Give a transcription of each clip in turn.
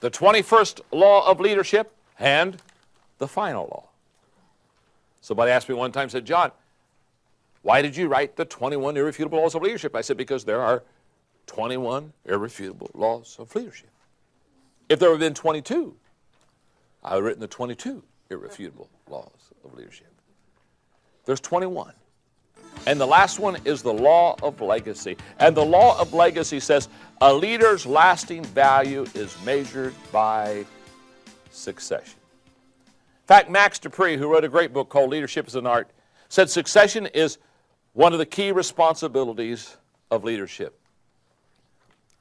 the 21st law of leadership, and the final law. Somebody asked me one time, said, John, why did you write the 21 irrefutable laws of leadership? I said, because there are 21 irrefutable laws of leadership. If there had been 22, I would have written the 22 irrefutable laws of leadership. There's 21. And the last one is the law of legacy. And the law of legacy says a leader's lasting value is measured by succession. In fact, Max Dupree, who wrote a great book called Leadership is an Art, said succession is one of the key responsibilities of leadership.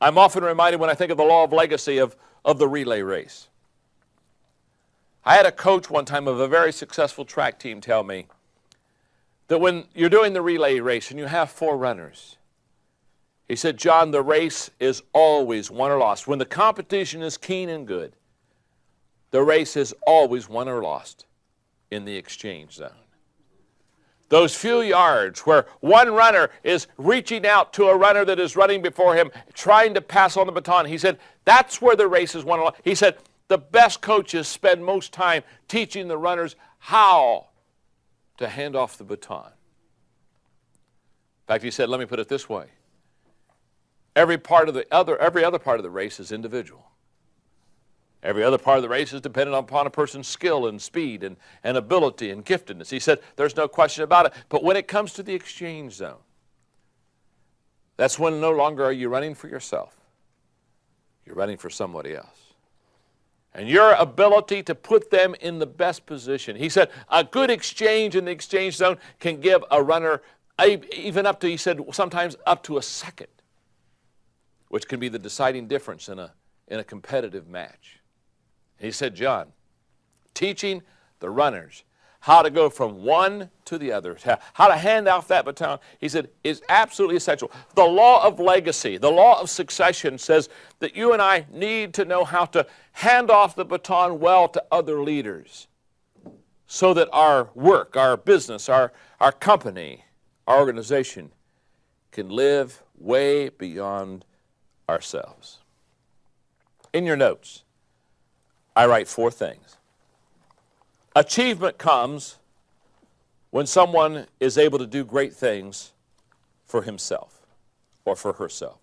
I'm often reminded when I think of the law of legacy of the relay race. I had a coach one time of a very successful track team tell me that when you're doing the relay race and you have 4 runners, he said, John, the race is always won or lost. When the competition is keen and good, the race is always won or lost in the exchange zone. Those few yards where one runner is reaching out to a runner that is running before him, trying to pass on the baton, he said, that's where the race is won or lost. He said, the best coaches spend most time teaching the runners how to hand off the baton. In fact, he said, let me put it this way. Every other part of the race is individual. Every other part of the race is dependent upon a person's skill and speed and ability and giftedness. He said, there's no question about it. But when it comes to the exchange zone, that's when no longer are you running for yourself. You're running for somebody else. And your ability to put them in the best position. He said, a good exchange in the exchange zone can give a runner even up to, he said, sometimes up to a second, which can be the deciding difference in a competitive match. He said, John, teaching the runners how to go from one to the other, how to hand off that baton, he said, is absolutely essential. The law of legacy, the law of succession says that you and I need to know how to hand off the baton well to other leaders so that our work, our business, our company, our organization can live way beyond ourselves. In your notes, I write 4 things. Achievement comes when someone is able to do great things for himself or for herself.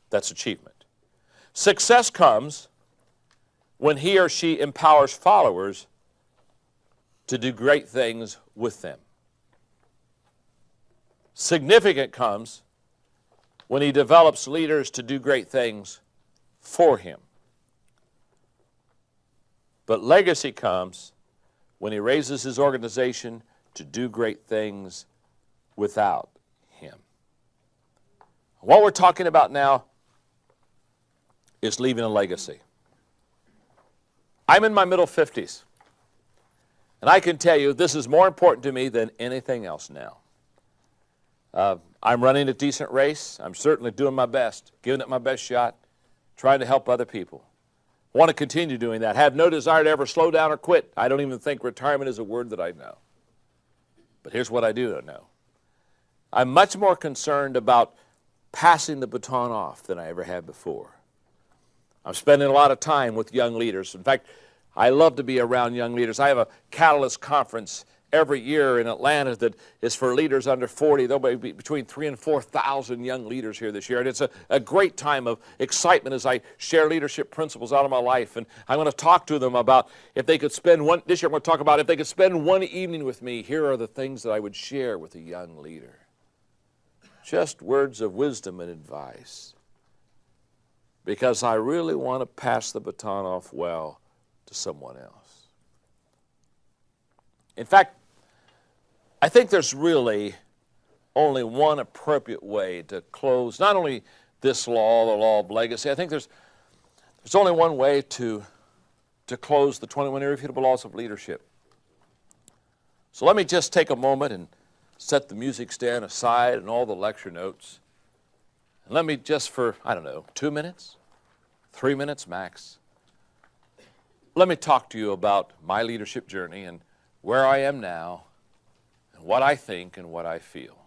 That's achievement. Success comes when he or she empowers followers to do great things with them. Significant comes when he develops leaders to do great things for him. But legacy comes when he raises his organization to do great things without him. What we're talking about now is leaving a legacy. I'm in my middle 50s, and I can tell you this is more important to me than anything else now. I'm running a decent race. I'm certainly doing my best, giving it my best shot, trying to help other people. I want to continue doing that. I have no desire to ever slow down or quit. I don't even think retirement is a word that I know. But here's what I do know. I'm much more concerned about passing the baton off than I ever have before. I'm spending a lot of time with young leaders. In fact, I love to be around young leaders. I have a Catalyst conference every year in Atlanta that is for leaders under 40. There'll be between 3,000 and 4,000 young leaders here this year. And it's a great time of excitement as I share leadership principles out of my life. And I'm going to talk to them about if they could spend this year I'm going to talk about if they could spend one evening with me, here are the things that I would share with a young leader. Just words of wisdom and advice. Because I really want to pass the baton off well to someone else. In fact, I think there's really only one appropriate way to close not only this law, the law of legacy. I think there's only one way to close the 21 irrefutable laws of leadership. So let me just take a moment and set the music stand aside and all the lecture notes. And let me just for, 2 minutes, 3 minutes max, let me talk to you about my leadership journey and where I am now, and what I think and what I feel.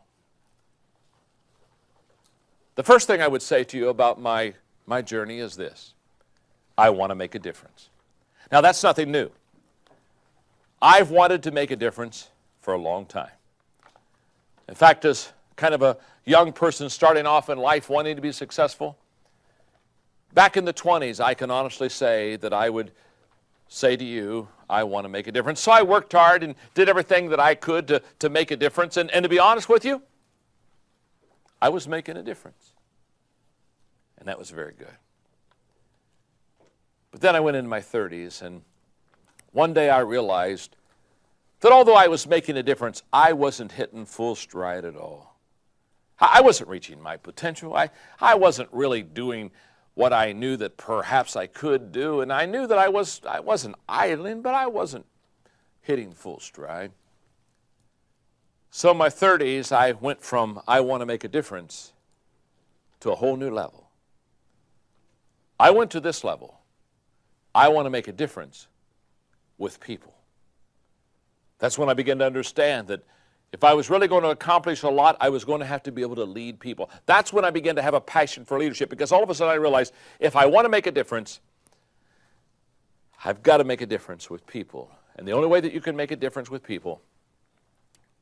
The first thing I would say to you about my journey is this. I want to make a difference. Now, that's nothing new. I've wanted to make a difference for a long time. In fact, as kind of a young person starting off in life wanting to be successful, back in the 20s, I can honestly say that I would say to you, I want to make a difference. So I worked hard and did everything that I could to make a difference. And to be honest with you, I was making a difference. And that was very good. But then I went into my 30s, and one day I realized that although I was making a difference, I wasn't hitting full stride at all. I wasn't reaching my potential. I wasn't really doing what I knew that perhaps I could do, and I knew that I wasn't idling, but I wasn't hitting full stride. So in my 30s, I went from I want to make a difference to a whole new level. I went to this level. I want to make a difference with people. That's when I began to understand that if I was really going to accomplish a lot, I was going to have to be able to lead people. That's when I began to have a passion for leadership, because all of a sudden I realized if I want to make a difference, I've got to make a difference with people. And the only way that you can make a difference with people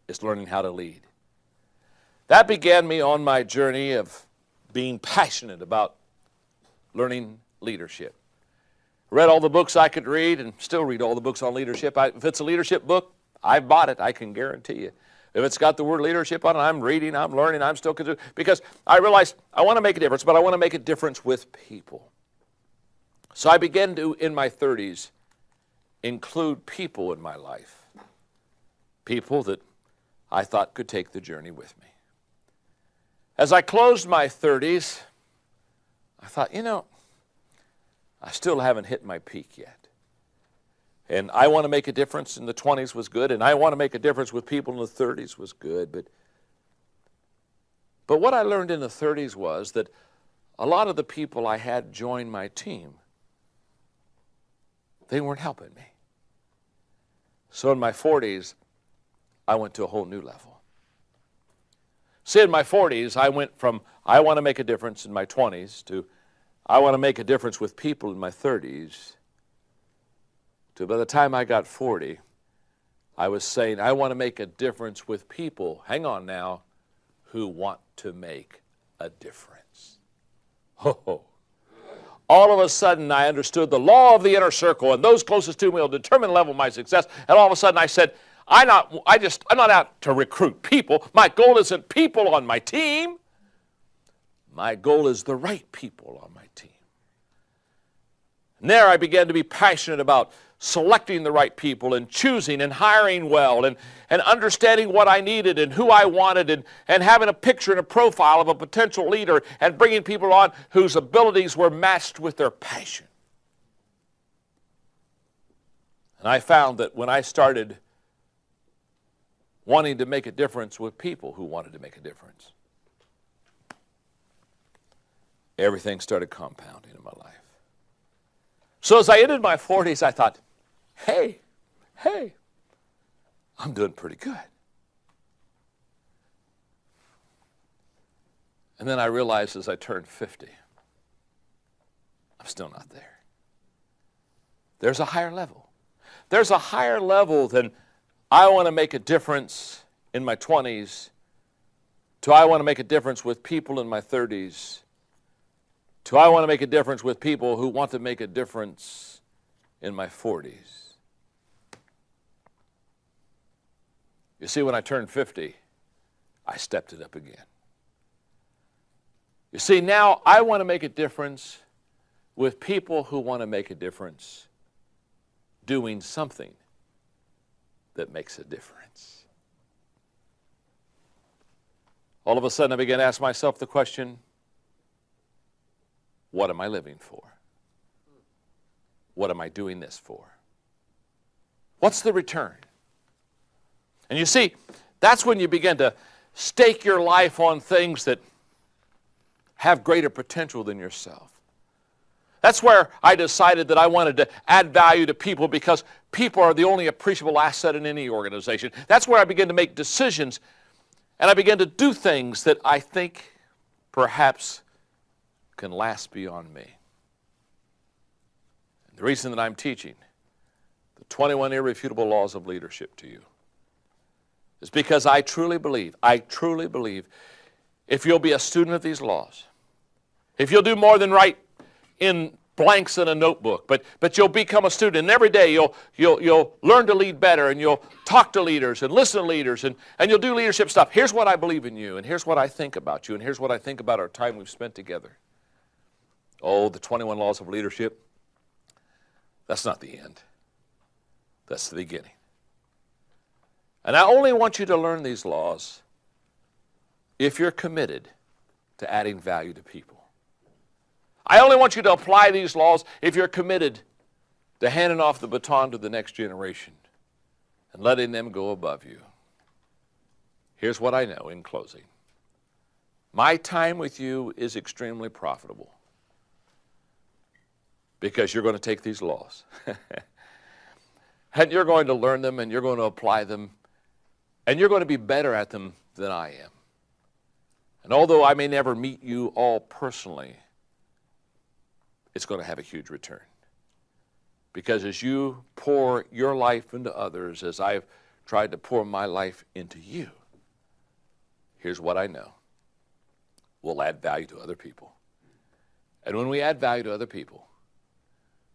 is learning how to lead. That began me on my journey of being passionate about learning leadership. Read all the books I could read, and still read all the books on leadership. If it's a leadership book, I bought it, I can guarantee you. If it's got the word leadership on it, I'm reading, I'm learning, I'm still continuing. Because I realized I want to make a difference, but I want to make a difference with people. So I began to, in my 30s, include people in my life. People that I thought could take the journey with me. As I closed my 30s, I thought, I still haven't hit my peak yet. And I want to make a difference in the 20s was good, and I want to make a difference with people in the 30s was good. But what I learned in the 30s was that a lot of the people I had join my team, they weren't helping me. So in my 40s, I went to a whole new level. See, in my 40s, I went from I want to make a difference in my 20s to I want to make a difference with people in my 30s to by the time I got 40, I was saying I want to make a difference with people, hang on now, who want to make a difference. Oh. All of a sudden I understood the law of the inner circle, and those closest to me will determine the level of my success. And all of a sudden I said, I'm not out to recruit people. My goal isn't people on my team. My goal is the right people on my team. And there I began to be passionate about selecting the right people and choosing and hiring well and understanding what I needed and who I wanted and having a picture and a profile of a potential leader and bringing people on whose abilities were matched with their passion. And I found that when I started wanting to make a difference with people who wanted to make a difference, everything started compounding in my life. So as I entered my 40s, I thought, hey, I'm doing pretty good. And then I realized as I turned 50, I'm still not there. There's a higher level. There's a higher level than I want to make a difference in my 20s to I want to make a difference with people in my 30s to I want to make a difference with people who want to make a difference in my 40s. You see, when I turned 50, I stepped it up again. You see, now I want to make a difference with people who want to make a difference doing something that makes a difference. All of a sudden, I began to ask myself the question, what am I living for? What am I doing this for? What's the return? And you see, that's when you begin to stake your life on things that have greater potential than yourself. That's where I decided that I wanted to add value to people because people are the only appreciable asset in any organization. That's where I began to make decisions and I began to do things that I think perhaps can last beyond me. The reason that I'm teaching the 21 irrefutable laws of leadership to you is because I truly believe, if you'll be a student of these laws, if you'll do more than write in blanks in a notebook, but you'll become a student, and every day you'll learn to lead better, and you'll talk to leaders and listen to leaders, and you'll do leadership stuff. Here's what I believe in you, and here's what I think about you, and here's what I think about our time we've spent together. Oh, the 21 laws of leadership, that's not the end. That's the beginning. And I only want you to learn these laws if you're committed to adding value to people. I only want you to apply these laws if you're committed to handing off the baton to the next generation and letting them go above you. Here's what I know in closing. My time with you is extremely profitable because you're going to take these laws and you're going to learn them and you're going to apply them and you're going to be better at them than I am. And although I may never meet you all personally, it's going to have a huge return. Because as you pour your life into others, as I've tried to pour my life into you, here's what I know. We'll add value to other people. And when we add value to other people,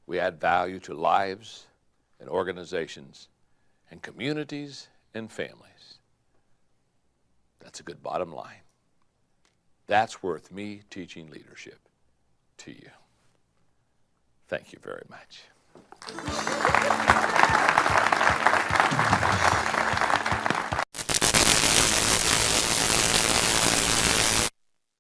we add value to lives and organizations and communities and families. That's a good bottom line. That's worth me teaching leadership to you. Thank you very much.